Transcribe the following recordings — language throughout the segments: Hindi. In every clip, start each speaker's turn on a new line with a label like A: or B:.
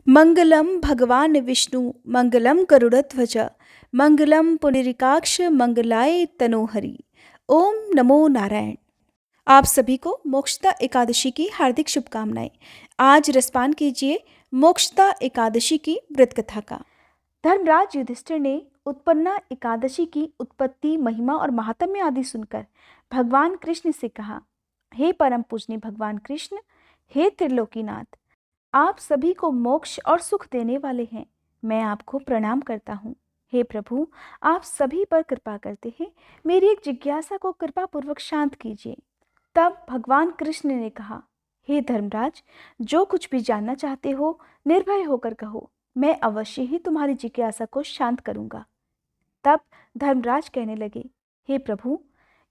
A: मंगलम भगवान विष्णु मंगलम गरुड़ध्वज मंगलम पुंडरीकाक्ष मंगलाय तनोहरि। ओम नमो नारायण। आप सभी को मोक्षदा एकादशी की हार्दिक शुभकामनाएं। आज रसपान कीजिए मोक्षदा एकादशी की व्रत कथा का। धर्मराज युधिष्ठिर ने उत्पन्ना एकादशी की उत्पत्ति, महिमा और महात्म्य आदि सुनकर भगवान कृष्ण से कहा, हे परम पूजनीय भगवान कृष्ण, हे त्रिलोकीनाथ, आप सभी को मोक्ष और सुख देने वाले हैं। मैं आपको प्रणाम करता हूँ। हे प्रभु, आप सभी पर कृपा करते हैं। मेरी एक जिज्ञासा को कृपा पूर्वक शांत कीजिए। तब भगवान कृष्ण ने कहा, हे धर्मराज, जो कुछ भी जानना चाहते हो निर्भय होकर कहो, मैं अवश्य ही तुम्हारी जिज्ञासा को शांत करूंगा। तब धर्मराज कहने लगे, हे प्रभु,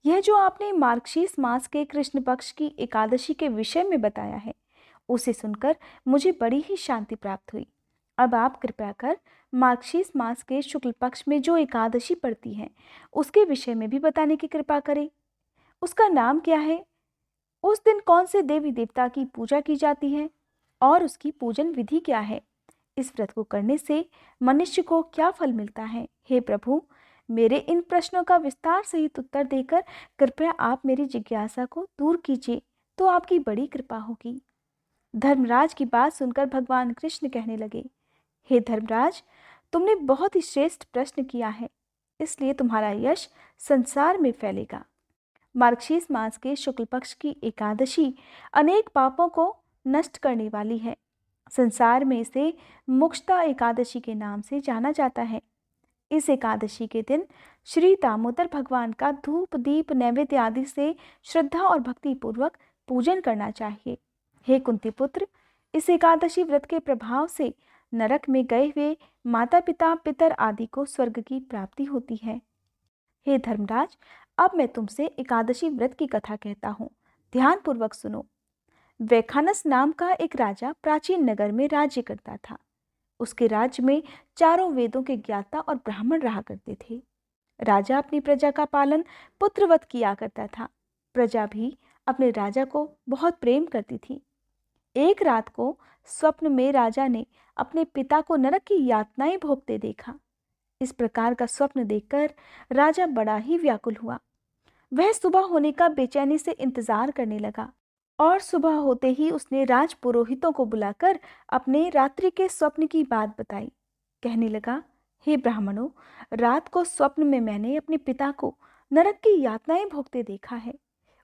A: यह जो आपने मार्गशीर्ष मास के कृष्ण पक्ष की एकादशी के विषय में बताया है, उसे सुनकर मुझे बड़ी ही शांति प्राप्त हुई। अब आप कृपया कर मार्गशीर्ष मास के शुक्ल पक्ष में जो एकादशी पड़ती है उसके विषय में भी बताने की कृपा करें। उसका नाम क्या है, उस दिन कौन से देवी देवता की पूजा की जाती है और उसकी पूजन विधि क्या है, इस व्रत को करने से मनुष्य को क्या फल मिलता है। हे प्रभु, मेरे इन प्रश्नों का विस्तार सहित उत्तर देकर कृपया आप मेरी जिज्ञासा को दूर कीजिए, तो आपकी बड़ी कृपा होगी। धर्मराज की बात सुनकर भगवान कृष्ण कहने लगे, हे धर्मराज, तुमने बहुत ही श्रेष्ठ प्रश्न किया है, इसलिए तुम्हारा यश संसार में फैलेगा। मार्गशीर्ष मास के शुक्ल पक्ष की एकादशी अनेक पापों को नष्ट करने वाली है। संसार में इसे मोक्षदा एकादशी के नाम से जाना जाता है। इस एकादशी के दिन श्री दामोदर भगवान का धूप दीप नैवेद्य आदि से श्रद्धा और भक्ति पूर्वक पूजन करना चाहिए। हे कुंती पुत्र, इस एकादशी व्रत के प्रभाव से नरक में गए हुए माता पिता पितर आदि को स्वर्ग की प्राप्ति होती है। हे धर्मराज, अब मैं तुमसे एकादशी व्रत की कथा कहता हूँ, ध्यान पूर्वक सुनो। वैखानस नाम का एक राजा प्राचीन नगर में राज्य करता था। उसके राज्य में चारों वेदों के ज्ञाता और ब्राह्मण रहा करते थे। राजा अपनी प्रजा का पालन पुत्रवत किया करता था। प्रजा भी अपने राजा को बहुत प्रेम करती थी। एक रात को स्वप्न में राजा ने अपने पिता को नरक की यातनाएं भोगते देखा। इस प्रकार का स्वप्न देखकर राजा बड़ा ही व्याकुल हुआ। वह सुबह होने का बेचैनी से इंतजार करने लगा और सुबह होते ही उसने राज पुरोहितों को बुलाकर अपने रात्रि के स्वप्न की बात बताई। कहने लगा, हे ब्राह्मणों, रात को स्वप्न में मैंने अपने पिता को नरक की यातनाएं भोगते देखा है।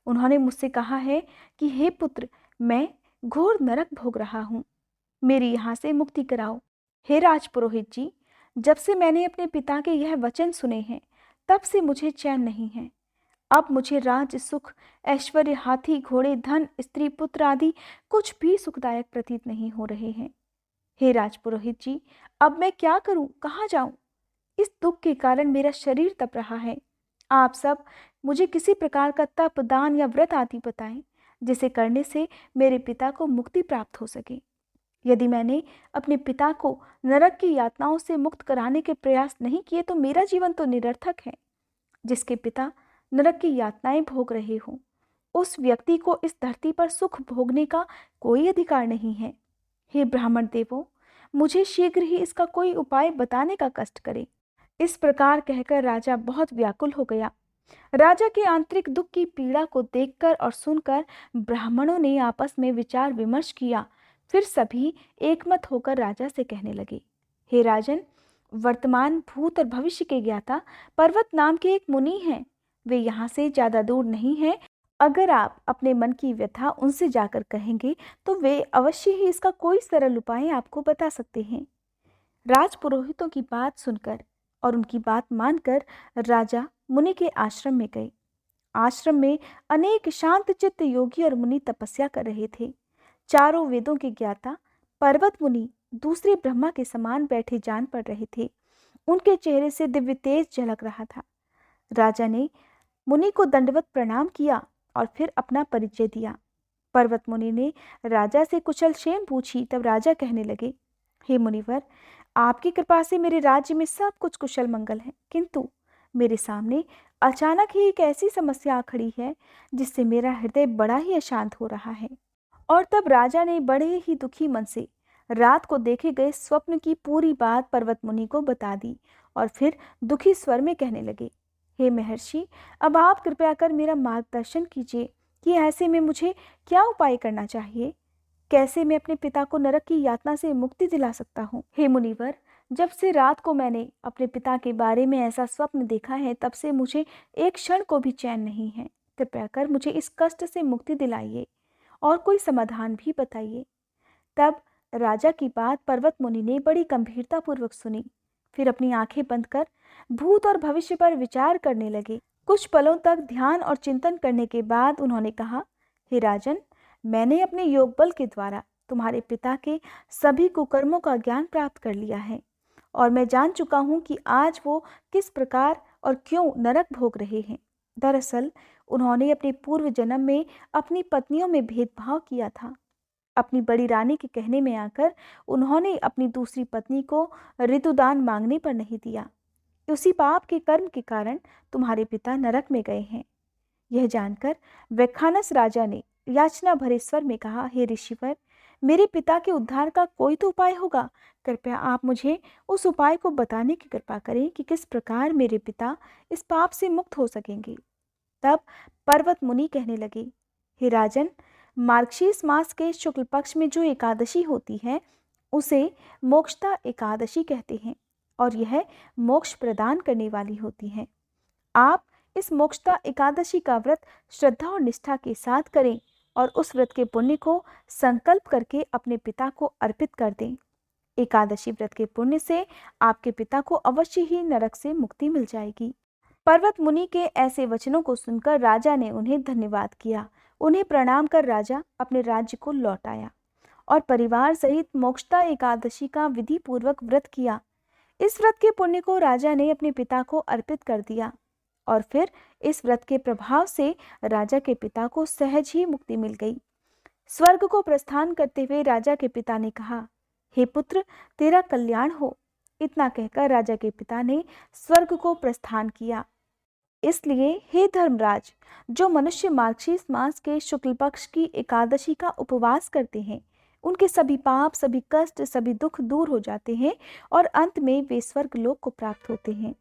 A: उन्होंने मुझसे कहा है कि हे पुत्र, मैं घोर नरक भोग रहा हूँ, मेरी यहाँ से मुक्ति कराओ। हे राज पुरोहित जी, जब से मैंने अपने पिता के यह वचन सुने हैं, तब से मुझे चैन नहीं है। अब मुझे राज सुख, ऐश्वर्य, हाथी घोड़े, धन, स्त्री पुत्र आदि कुछ भी सुखदायक प्रतीत नहीं हो रहे हैं। हे राजपुरोहित जी, अब मैं क्या करूं, कहाँ जाऊं? इस दुख के कारण मेरा शरीर तप रहा है। आप सब मुझे किसी प्रकार का तप, दान या व्रत आदि बताएं, जिसे करने से मेरे पिता को मुक्ति प्राप्त हो सके। यदि मैंने अपने पिता को नरक की यातनाओं से मुक्त कराने के प्रयास नहीं किए तो मेरा जीवन तो निरर्थक है। जिसके पिता नरक की यातनाएं भोग रहे हों, उस व्यक्ति को इस धरती पर सुख भोगने का कोई अधिकार नहीं है। हे ब्राह्मण देवों, मुझे शीघ्र ही इसका कोई उपाय बताने का कष्ट करें। इस प्रकार कहकर राजा बहुत व्याकुल हो गया। राजा के आंतरिक दुख की पीड़ा को देखकर और सुनकर ब्राह्मणों ने आपस में विचार विमर्श किया। फिर सभी एकमत होकर राजा से कहने लगे, हे राजन, वर्तमान, भूत और भविष्य के ज्ञाता पर्वत नाम के एक मुनि हैं। वे यहाँ से ज्यादा दूर नहीं हैं। अगर आप अपने मन की व्यथा उनसे जाकर कहेंगे तो वे अवश्य ही इसका कोई सरल उपाय आपको बता सकते हैं। राजपुरोहितों की बात सुनकर और उनकी बात मानकर राजा मुनि के आश्रम में गए। आश्रम में अनेक शांत चित्त योगी और मुनि तपस्या कर रहे थे। चारों वेदों के ज्ञाता पर्वत मुनि दूसरे ब्रह्मा के समान बैठे जान पड़ रहे थे। उनके चेहरे से दिव्य तेज झलक रहा था। राजा ने मुनि को दंडवत प्रणाम किया और फिर अपना परिचय दिया। पर्वत मुनि ने राजा से कुशल क्षेम पूछी। तब राजा कहने लगे, हे मुनिवर, आपकी कृपा से मेरे राज्य में सब कुछ कुशल मंगल है, किंतु मेरे सामने अचानक ही एक ऐसी समस्या आ खड़ी है जिससे मेरा हृदय बड़ा ही अशांत हो रहा है। और तब राजा ने बड़े ही दुखी मन से रात को देखे गए स्वप्न की पूरी बात पर्वत मुनि को बता दी और फिर दुखी स्वर में कहने लगे, हे महर्षि, अब आप कृपया कर मेरा मार्गदर्शन कीजिए कि ऐसे में मुझे क्या उपाय करना चाहिए। कैसे मैं अपने पिता को नरक की यातना से मुक्ति दिला सकता हूँ। हे मुनिवर, जब से रात को मैंने अपने पिता के बारे में ऐसा स्वप्न देखा है, तब से मुझे एक क्षण को भी चैन नहीं है। कृपया कर मुझे इस कष्ट से मुक्ति दिलाइए और कोई समाधान भी बताइए। तब राजा की बात पर्वत मुनि ने बड़ी गंभीरता पूर्वक सुनी। फिर अपनी आंखें बंद कर भूत और भविष्य पर विचार करने लगे। कुछ पलों तक ध्यान और चिंतन करने के बाद उन्होंने कहा, हे राजन, मैंने अपने योग बल के द्वारा तुम्हारे पिता के सभी कुकर्मों का ज्ञान प्राप्त कर लिया है और मैं जान चुका हूँ कि आज वो किस प्रकार और क्यों नरक भोग रहे हैं। दरअसल उन्होंने अपने पूर्व जन्म में अपनी पत्नियों में भेदभाव किया था। अपनी बड़ी रानी के कहने में आकर उन्होंने अपनी दूसरी पत्नी को ऋतुदान मांगने पर नहीं दिया। उसी पाप के कर्म के कारण तुम्हारे पिता नरक में गए हैं। यह जानकर वैखानस राजा ने याचना भरे स्वर में कहा, हे ऋषिवर, मेरे पिता के उद्धार का कोई तो उपाय होगा। कृपया आप मुझे उस उपाय को बताने की कृपा करें कि किस प्रकार मेरे पिता इस पाप से मुक्त हो सकेंगे। तब पर्वत मुनि कहने लगे, हे राजन, मार्गशीर्ष मास के शुक्ल पक्ष में जो एकादशी होती है उसे मोक्षदा एकादशी कहते हैं और यह मोक्ष प्रदान करने वाली होती है। आप इस मोक्षदा एकादशी का व्रत श्रद्धा और निष्ठा के साथ करें और उस व्रत के पुण्य को संकल्प करके अपने पिता को अर्पित कर दें। एकादशी व्रत के पुण्य से आपके पिता को अवश्य ही नरक से मुक्ति मिल जाएगी। पर्वत मुनि के ऐसे वचनों को सुनकर राजा ने उन्हें धन्यवाद किया। उन्हें प्रणाम कर राजा अपने राज्य को लौट आया और परिवार सहित मोक्षदा एकादशी का विधि पूर्वक व्रत किया। इस व्रत के पुण्य को राजा ने अपने पिता को अर्पित कर दिया और फिर इस व्रत के प्रभाव से राजा के पिता को सहज ही मुक्ति मिल गई। स्वर्ग को प्रस्थान करते हुए राजा के पिता ने कहा, हे पुत्र, तेरा कल्याण हो। इतना कहकर राजा के पिता ने स्वर्ग को प्रस्थान किया। इसलिए हे धर्मराज, जो मनुष्य मार्गशीर्ष मास के शुक्ल पक्ष की एकादशी का उपवास करते हैं, उनके सभी पाप, सभी कष्ट, सभी दुख दूर हो जाते हैं और अंत में वे स्वर्ग लोक को प्राप्त होते हैं।